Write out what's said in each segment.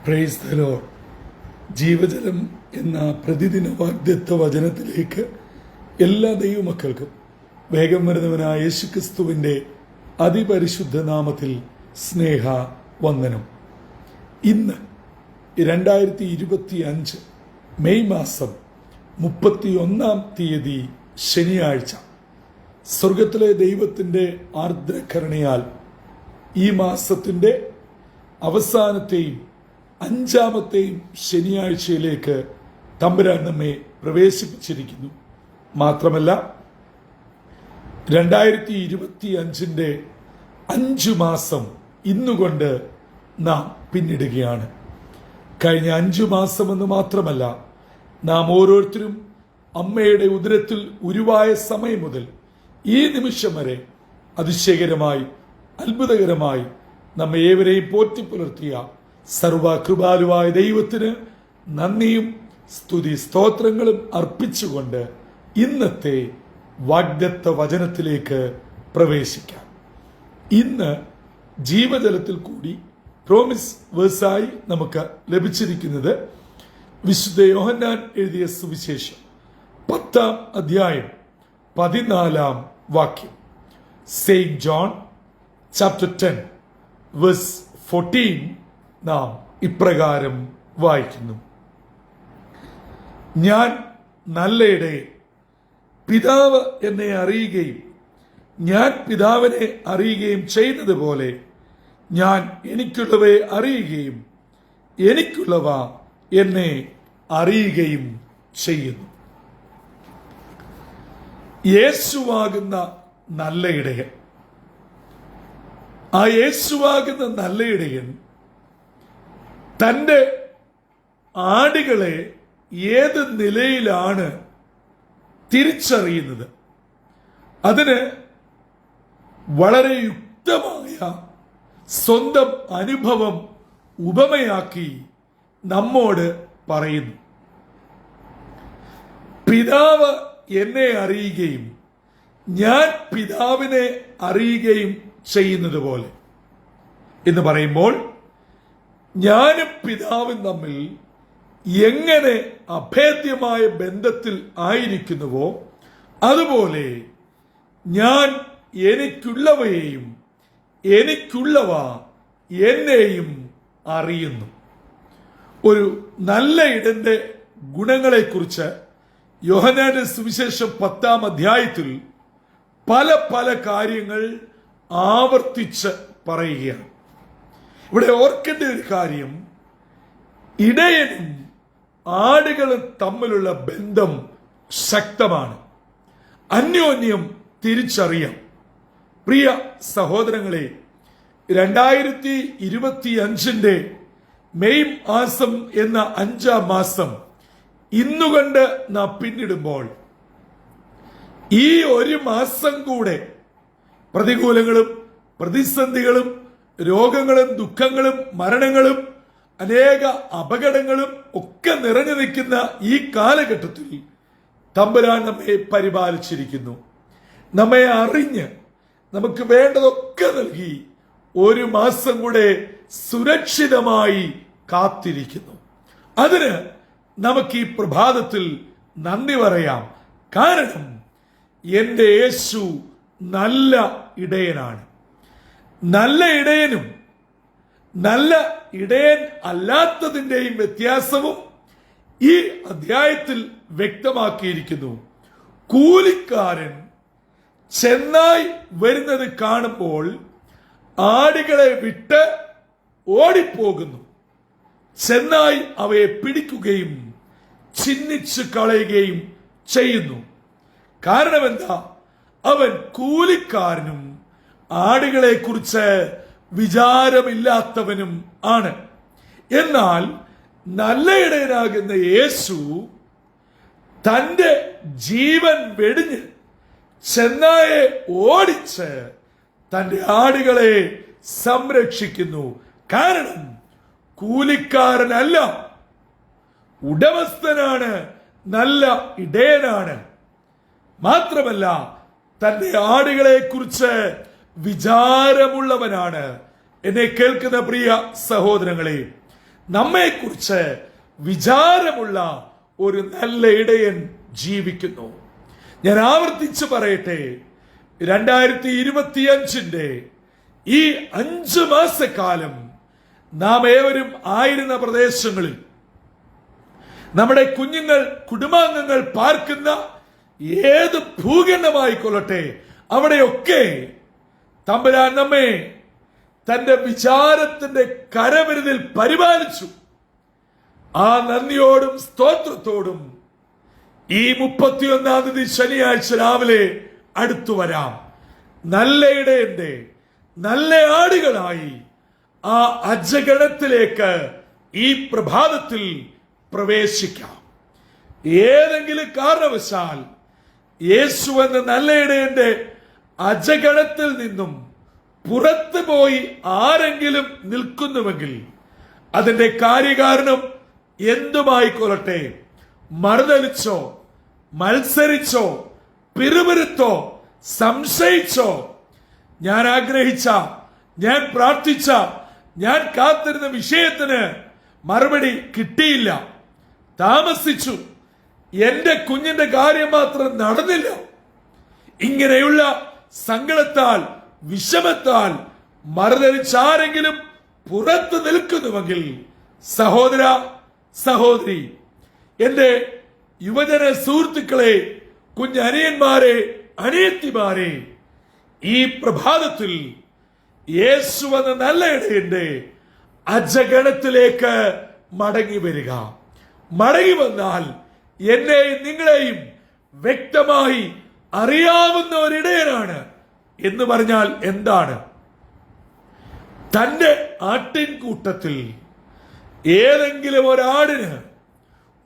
Praise the Lord. ജീവജലം എന്ന പ്രതിദിന വാഗ്ദത്ത വചനത്തിലേക്ക് എല്ലാ ദൈവമക്കൾക്കും വേഗം വരുന്നവനായ യേശുക്രിസ്തുവിൻ്റെ അതിപരിശുദ്ധ നാമത്തിൽ സ്നേഹ വന്ദനം. ഇന്ന് 2025 മെയ് മാസം 31 ശനിയാഴ്ച, സ്വർഗത്തിലെ ദൈവത്തിൻ്റെ ആർദ്രകരുണയാൽ ഈ മാസത്തിൻ്റെ അവസാനത്തെയും 5ാമത്തെയും ശനിയാഴ്ചയിലേക്ക് തമ്പുരാൻ നമ്മെ പ്രവേശിപ്പിച്ചിരിക്കുന്നു. മാത്രമല്ല 2025 5 മാസം ഇന്നുകൊണ്ട് നാം പിന്നിടുകയാണ്. കഴിഞ്ഞ 5 മാസമെന്ന് മാത്രമല്ല, നാം ഓരോരുത്തരും അമ്മയുടെ ഉദരത്തിൽ ഉരുവായ സമയം മുതൽ ഈ നിമിഷം വരെ അതിശയകരമായി അത്ഭുതകരമായി നമ്മെ ഏവരെയും പോറ്റിപ്പുലർത്തിയ സർവകൃപാലുവായ ദൈവത്തിന് നന്ദിയും സ്തുതി സ്തോത്രങ്ങളും അർപ്പിച്ചുകൊണ്ട് ഇന്നത്തെ വാഗ്ദത്ത വചനത്തിലേക്ക് പ്രവേശിക്കാം. ഇന്ന് ജീവജലത്തിൽ കൂടി പ്രോമിസ് വേഴ്സായി നമുക്ക് ലഭിച്ചിരിക്കുന്നത് വിശുദ്ധ യോഹന്നാൻ എഴുതിയ സുവിശേഷം 10ാം അധ്യായം 14ാം വാക്യം. സെയിന്റ് ജോൺ ചാപ്റ്റർ 10 വേഴ്സ് 14 നാം ഇപ്രകാരം വായിക്കുന്നു: ഞാൻ നല്ല ഇടയൻ, പിതാവ് എന്നെ അറിയുകയും ഞാൻ പിതാവിനെ അറിയുകയും ചെയ്യുന്നത് പോലെ ഞാൻ എനിക്കുള്ളവയെ അറിയുകയും എനിക്കുള്ളവ എന്നെ അറിയുകയും ചെയ്യുന്നു. യേശുവാകുന്ന നല്ല ഇടയൻ, ആ യേശുവാകുന്ന നല്ല ഇടയൻ തൻ്റെ ആടുകളെ ഏത് നിലയിലാണ് തിരിച്ചറിയുന്നത്? അതിന് വളരെ യുക്തമായ സ്വന്തം അനുഭവം ഉപമയാക്കി നമ്മോട് പറയുന്നു. പിതാവ് എന്നെ അറിയുകയും ഞാൻ പിതാവിനെ അറിയുകയും ചെയ്യുന്നത് പോലെ എന്ന് പറയുമ്പോൾ, ഞാനും പിതാവും തമ്മിൽ എങ്ങനെ അഭേദ്യമായ ബന്ധത്തിൽ ആയിരിക്കുന്നുവോ അതുപോലെ ഞാൻ എനിക്കുള്ളവയെയും എനിക്കുള്ളവ എന്നെയും അറിയുന്നു. ഒരു നല്ല ഇടന്റെ ഗുണങ്ങളെക്കുറിച്ച് യോഹന്നാന്റെ സുവിശേഷം 10ാം അധ്യായത്തിൽ പല കാര്യങ്ങൾ ആവർത്തിച്ച് പറയുകയാണ്. ഇവിടെ ഓർക്കേണ്ട ഒരു കാര്യം, ഇടയനും ആടുകളും തമ്മിലുള്ള ബന്ധം ശക്തമാണ്, അന്യോന്യം തിരിച്ചറിയാം. പ്രിയ സഹോദരങ്ങളെ, 2025 മെയ് മാസം എന്ന 5ാം മാസം ഇന്നുകൊണ്ട് നാം പിന്നിടുമ്പോൾ, ഈ ഒരു മാസം കൂടെ പ്രതികൂലങ്ങളും പ്രതിസന്ധികളും രോഗങ്ങളും ദുഃഖങ്ങളും മരണങ്ങളും അനേക അപകടങ്ങളും ഒക്കെ നിറഞ്ഞു നിൽക്കുന്ന ഈ കാലഘട്ടത്തിൽ തമ്പുരാൻ നമ്മെ പരിപാലിച്ചിരിക്കുന്നു. നമ്മെ അറിഞ്ഞ് നമുക്ക് വേണ്ടതൊക്കെ നൽകി ഒരു മാസം കൂടെ സുരക്ഷിതമായി കാത്തിരിക്കുന്നു. അതിന് നമുക്ക് ഈ പ്രഭാതത്തിൽ നന്ദി പറയാം. കാരണം എൻ്റെ യേശു നല്ല ഇടയനാണ്. നല്ല ഇടയനും നല്ല ഇടയൻ അല്ലാത്തതിൻ്റെയും വ്യത്യാസവും ഈ അധ്യായത്തിൽ വ്യക്തമാക്കിയിരിക്കുന്നു. കൂലിക്കാരൻ ചെന്നായി വരുന്നത് കാണുമ്പോൾ ആടുകളെ വിട്ട് ഓടിപ്പോകുന്നു. ചെന്നായി അവയെ പിടിക്കുകയും ചിഹ്നിച്ചു കളയുകയും ചെയ്യുന്നു. കാരണം എന്താ? അവൻ കൂലിക്കാരനും ആടുകളെ കുറിച്ച് വിചാരമില്ലാത്തവനും ആണ്. എന്നാൽ നല്ല ഇടയനാകുന്ന യേശു തന്റെ ജീവൻ വെടിഞ്ഞ് ചെന്നായെ ഓടിച്ച് തന്റെ ആടുകളെ സംരക്ഷിക്കുന്നു. കാരണം കൂലിക്കാരനല്ല, ഉടമസ്ഥനാണ്, നല്ല ഇടയനാണ്. മാത്രമല്ല തന്റെ ആടുകളെ കുറിച്ച് വിചാരമുള്ളവനാണ്. എന്നെ കേൾക്കുന്ന പ്രിയ സഹോദരങ്ങളെ, നമ്മെക്കുറിച്ച് വിചാരമുള്ള ഒരു നല്ല ഇടയൻ ജീവിക്കുന്നു. ഞാൻ ആവർത്തിച്ച് പറയട്ടെ, 2025 ഈ 5 മാസക്കാലം നാം ഏവരും ആയിരുന്ന പ്രദേശങ്ങളിൽ, നമ്മുടെ കുഞ്ഞുങ്ങൾ, കുടുംബാംഗങ്ങൾ പാർക്കുന്ന ഏത് ഭൂഖണ്ഡമായിക്കൊള്ളട്ടെ, അവിടെയൊക്കെ തമ്പുരാൻ നമ്മെ തന്റെ വിചാരത്തിന്റെ കരവിരുതിൽ പരിപാലിച്ചു. ആ നന്ദിയോടും സ്തോത്രത്തോടും ഈ 31-ാം തീയതി ശനിയാഴ്ച രാവിലെ അടുത്തു വരാം. നല്ല ഇടയന്റെ നല്ല ആടുകളായി ആ അജഗണത്തിലേക്ക് ഈ പ്രഭാതത്തിൽ പ്രവേശിക്കാം. ഏതെങ്കിലും കാരണവശാൽ യേശു എന്ന നല്ല ഇടയന്റെ അജഗണത്തിൽ നിന്നും പുറത്തു പോയി ആരെങ്കിലും നിൽക്കുന്നുവെങ്കിൽ അതിന്റെ കാര്യകാരണം എന്തുമായിക്കൊള്ളട്ടെ, മറുതലിച്ചോ, മത്സരിച്ചോ, പിറുപിറുത്തോ, സംശയിച്ചോ, ഞാൻ ആഗ്രഹിച്ച, ഞാൻ പ്രാർത്ഥിച്ച, ഞാൻ കാത്തിരുന്ന വിഷയത്തിന് മറുപടി കിട്ടിയില്ല, താമസിച്ചു, എന്റെ കുഞ്ഞിന്റെ കാര്യം മാത്രം നടന്നില്ല, ഇങ്ങനെയുള്ള സങ്കടത്താൽ, വിഷമത്താൽ മറുതലിച്ചാരെങ്കിലും പുറത്തു നിൽക്കുന്നുവെങ്കിൽ, സഹോദര, സഹോദരി, എന്റെ യുവജന സുഹൃത്തുക്കളെ, കുഞ്ഞനിയന്മാരെ, അനിയത്തിമാരെ, ഈ പ്രഭാതത്തിൽ യേശു എന്ന നല്ല ഇടയന്റെ അജഗണത്തിലേക്ക് മടങ്ങി വരിക. മടങ്ങി വന്നാൽ എന്നെയും നിങ്ങളെയും വ്യക്തമായി അറിയാവുന്ന ഒരിടയനാണ് എന്ന് പറഞ്ഞാൽ എന്താണ്? തന്റെ ആട്ടിൻകൂട്ടത്തിൽ ഏതെങ്കിലും ഒരാടിന്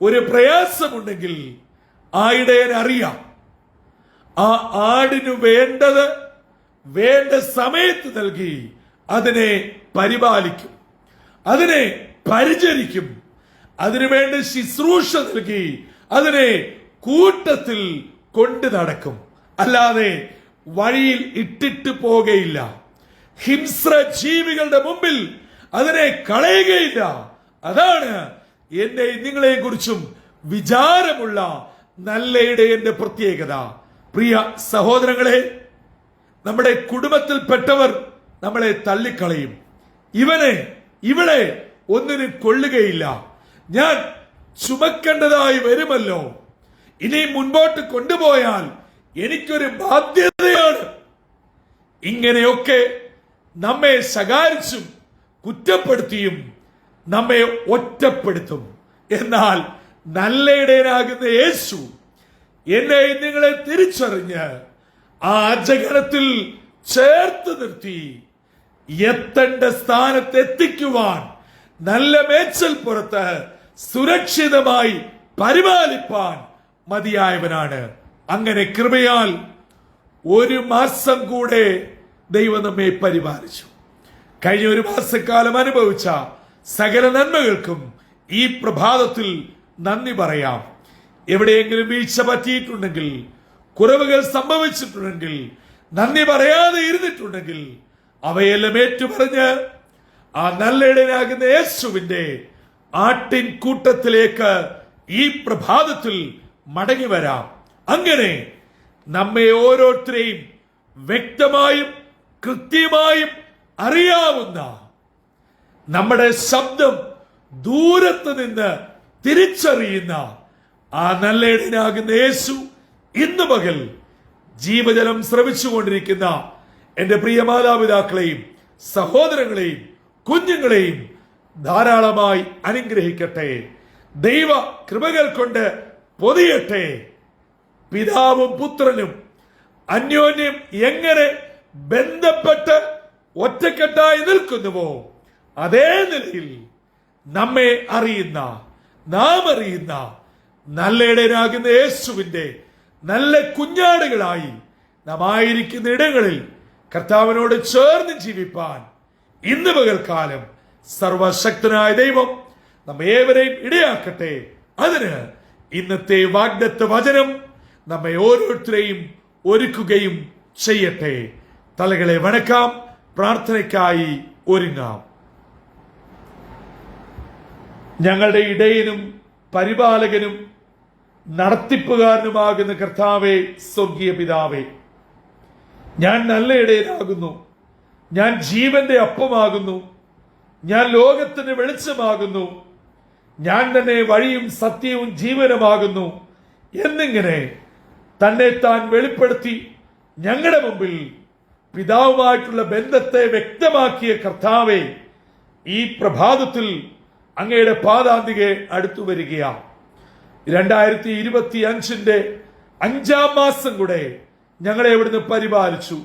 ഒരു പ്രയാസമുണ്ടെങ്കിൽ ആ ഇടയൻ അറിയാം. ആ ആടിനു വേണ്ടത് വേണ്ട സമയത്ത് നൽകി അതിനെ പരിപാലിക്കും, അതിനെ പരിചരിക്കും, അതിനുവേണ്ട ശുശ്രൂഷ നൽകി അതിനെ കൂട്ടത്തിൽ കൊണ്ടു നടക്കും. അല്ലാതെ വഴിയിൽ ഇട്ടിട്ട് പോകുകയില്ല. ഹിംസ്ര ജീവികളുടെ മുമ്പിൽ അതിനെ കളയുകയില്ല. അതാണ് എന്നെ നിങ്ങളെ കുറിച്ചും വിചാരമുള്ള നല്ല ഇടയന്റെ പ്രത്യേകത. പ്രിയ സഹോദരങ്ങളെ, നമ്മുടെ കുടുംബത്തിൽപ്പെട്ടവർ നമ്മളെ തള്ളിക്കളയും. ഇവിടെ ഒന്നിനും കൊള്ളുകയില്ല, ഞാൻ ചുമക്കേണ്ടതായി വരുമല്ലോ, ഇനി മുൻപോട്ട് കൊണ്ടുപോയാൽ എനിക്കൊരു ബാധ്യതയാണ്. ഇങ്ങനെയൊക്കെ നമ്മെ ശകാരിച്ചും കുറ്റപ്പെടുത്തിയും നമ്മെ ഒറ്റപ്പെടുത്തും. എന്നാൽ നല്ല ഇടയനാകുന്ന യേശു എന്നെ നിങ്ങളെ തിരിച്ചറിഞ്ഞ് ആ അജഗണത്തിൽ ചേർത്ത് നിർത്തി എത്തേണ്ട സ്ഥാനത്ത് എത്തിക്കുവാൻ, നല്ല മേച്ചൽ പുറത്ത് സുരക്ഷിതമായി പരിപാലിപ്പാൻ മതിയായവനാണ്. അങ്ങനെ കൃപയാൽ 1 മാസം കൂടെ ദൈവം നമ്മെ പരിപാലിച്ചു. കഴിഞ്ഞ 1 മാസക്കാലം അനുഭവിച്ച സകല നന്മകൾക്കും ഈ പ്രഭാതത്തിൽ നന്ദി പറയാം. എവിടെയെങ്കിലും വീഴ്ച പറ്റിയിട്ടുണ്ടെങ്കിൽ, കുറവുകൾ സംഭവിച്ചിട്ടുണ്ടെങ്കിൽ, നന്ദി പറയാതെ ഇരുന്നിട്ടുണ്ടെങ്കിൽ അവയെല്ലാം ഏറ്റുപറഞ്ഞ് ആ നല്ല ഇടയനാകുന്ന യേശുവിന്റെ ആട്ടിൻ കൂട്ടത്തിലേക്ക് ഈ പ്രഭാതത്തിൽ മടങ്ങി വരാം. അങ്ങനെ നമ്മെ ഓരോരുത്തരെയും വ്യക്തമായും കൃത്യമായും അറിയാവുന്ന, നമ്മുടെ ശബ്ദം ദൂരത്ത് നിന്ന് തിരിച്ചറിയുന്ന ആ നല്ല ഇടയനാകുന്ന യേശു ഇന്ന് പകൽ ജീവജലം ശ്രവിച്ചുകൊണ്ടിരിക്കുന്ന എന്റെ പ്രിയ മാതാപിതാക്കളെയും സഹോദരങ്ങളെയും കുഞ്ഞുങ്ങളെയും ധാരാളമായി അനുഗ്രഹിക്കട്ടെ. ദൈവ കൃപകൾ കൊണ്ട് പൊതിയട്ടെ. പിതാവും പുത്രനും അന്യോന്യം എങ്ങനെ ബന്ധപ്പെട്ട് ഒറ്റക്കെട്ടായി നിൽക്കുന്നുവോ അതേ നിലയിൽ നമ്മെ അറിയുന്ന, നാം അറിയുന്ന നല്ല ഇടയനാകുന്ന യേശുവിന്റെ നല്ല കുഞ്ഞാടുകളായി നാം ആയിരിക്കുന്ന ഇടങ്ങളിൽ കർത്താവിനോട് ചേർന്ന് ജീവിപ്പാൻ ഇന്ന് പകൽക്കാലം സർവശക്തനായ ദൈവം നമ്മെ ഏവരെയും ഇടയാക്കട്ടെ. അതിന് ഇന്നത്തെ വാഗ്ദത്ത വചനം നമ്മെ ഓരോരുത്തരെയും ഒരുക്കുകയും ചെയ്യട്ടെ. തലകളെ വണക്കാം, പ്രാർത്ഥനയ്ക്കായി ഒരുങ്ങാം. ഞങ്ങളുടെ ഇടയനും പരിപാലകനും നടത്തിപ്പുകാരനുമാകുന്ന കർത്താവേ, സ്വർഗീയ പിതാവേ, ഞാൻ നല്ല ഇടയനാകുന്നു. ഞാൻ ജീവന്റെ അപ്പമാകുന്നു. ഞാൻ ലോകത്തിന് വെളിച്ചമാകുന്നു. ഞാൻ തന്നെ വഴിയും സത്യവും ജീവനുമാകുന്നു എന്നിങ്ങനെ തന്നെ താൻ വെളിപ്പെടുത്തി ഞങ്ങളുടെ മുമ്പിൽ പിതാവുമായിട്ടുള്ള ബന്ധത്തെ വ്യക്തമാക്കിയ കർത്താവെ, ഈ പ്രഭാതത്തിൽ അങ്ങയുടെ പാദാന്തികെ അടുത്തു വരികയാണ്. 2025 5-ാം മാസം കൂടെ ഞങ്ങളെ ഇവിടുന്ന് പരിപാലിച്ചു.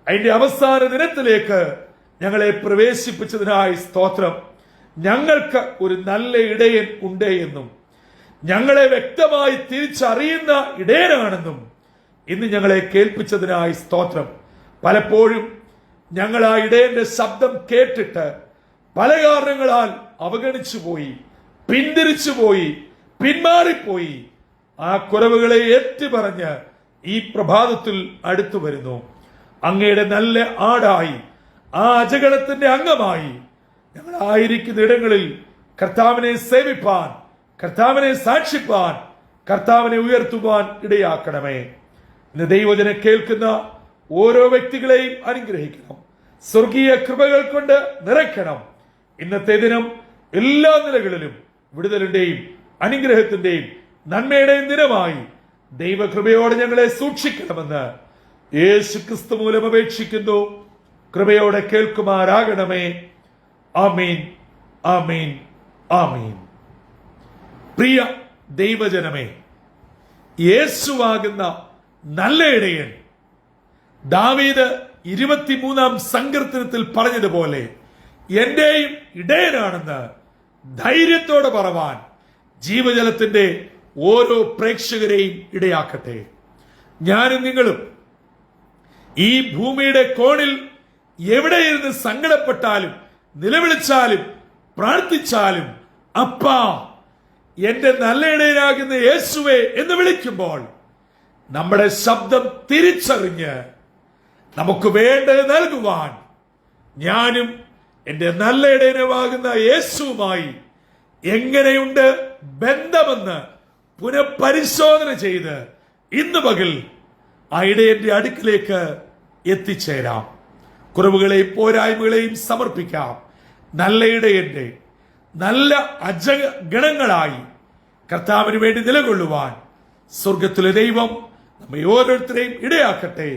അതിന്റെ അവസാന ദിനത്തിലേക്ക് ഞങ്ങളെ പ്രവേശിപ്പിച്ചതിനായി സ്തോത്രം. ഞങ്ങൾക്ക് ഒരു നല്ല ഇടയൻ ഉണ്ട് എന്നും ഞങ്ങളെ വ്യക്തമായി തിരിച്ചറിയുന്ന ഇടയനാണെന്നും ഇന്ന് ഞങ്ങളെ കേൾപ്പിച്ചതിനായി സ്തോത്രം. പലപ്പോഴും ഞങ്ങൾ ആ ഇടയന്റെ ശബ്ദം കേട്ടിട്ട് പല കാരണങ്ങളാൽ അവഗണിച്ചു പോയി, പിന്തിരിച്ചു പോയി, പിന്മാറിപ്പോയി. ആ കുറവുകളെ ഏറ്റുപറഞ്ഞ് ഈ പ്രഭാതത്തിൽ അടുത്തു വരുന്നു. അങ്ങയുടെ നല്ല ആടായി, ആ അജഗണത്തിന്റെ അംഗമായി ഞങ്ങൾ ആയിരിക്കുന്ന ഇടങ്ങളിൽ കർത്താവിനെ സേവിപ്പാൻ, കർത്താവിനെ സാക്ഷിപ്പാൻ, കർത്താവിനെ ഉയർത്തുവാൻ ഇടയാക്കണമേ. ഇന്ന് ദൈവജനം കേൾക്കുന്ന ഓരോ വ്യക്തികളെയും അനുഗ്രഹിക്കണം. സ്വർഗീയ കൃപകൾ കൊണ്ട് നിറയ്ക്കണം. ഇന്നത്തെ ദിനം എല്ലാ നിലകളിലും വിടുതലിന്റെയും അനുഗ്രഹത്തിന്റെയും നന്മയുടെയും ദിനമായി ദൈവകൃപയോടെ ഞങ്ങളെ സൂക്ഷിക്കണമെന്ന് യേശു ക്രിസ്തു മൂലം അപേക്ഷിക്കുന്നു. കൃപയോടെ കേൾക്കുമാറാകണമേ. ആമീൻ, ആമീൻ, ആമീൻ. പ്രിയ ദൈവജനമേ, യേശുവാകുന്ന നല്ല ഇടയൻ ദാവീദ് 23-ാം സങ്കീർത്തനത്തിൽ പറഞ്ഞതുപോലെ എന്റെയും ഇടയനാണെന്ന് ധൈര്യത്തോടെ പറവാൻ ജീവജലത്തിന്റെ ഓരോ പ്രേക്ഷകരെയും ഇടയാക്കട്ടെ. ഞാനും നിങ്ങളും ഈ ഭൂമിയുടെ കോണിൽ എവിടെയിരുന്ന് സങ്കടപ്പെട്ടാലും നിലവിളിച്ചാലും പ്രാർത്ഥിച്ചാലും അപ്പാ, എന്റെ നല്ല ഇടയനാകുന്ന യേശുവേ എന്ന് വിളിക്കുമ്പോൾ നമ്മുടെ ശബ്ദം തിരിച്ചറിഞ്ഞ് നമുക്ക് വേണ്ടത് നൽകുവാൻ ഞാനും എന്റെ നല്ല ഇടയനുമാകുന്ന യേശുവുമായി എങ്ങനെയുണ്ട് ബന്ധമെന്ന് പുനഃപരിശോധന ചെയ്ത് ഇന്ന് പകൽ ആ ഇടയന്റെ അടുക്കിലേക്ക് എത്തിച്ചേരാം. കുറവുകളെയും പോരായ്മകളെയും സമർപ്പിക്കാം. നല്ല ഇടയന്റെ നല്ല അജഗണങ്ങളായി കർത്താവിന് വേണ്ടി നിലകൊള്ളുവാൻ സ്വർഗത്തിലെ ദൈവം നമ്മെ ഓരോരുത്തരെയും ഇടയാക്കട്ടെ.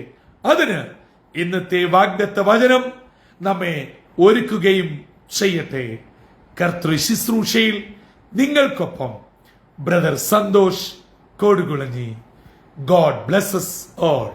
അതിന് ഇന്നത്തെ വാഗ്ദത്ത വചനം നമ്മെ ഒരുക്കുകയും ചെയ്യട്ടെ. കർത്തൃ ശുശ്രൂഷയിൽ നിങ്ങൾക്കൊപ്പം brother Santhosh Kodukulanji. God blesses all.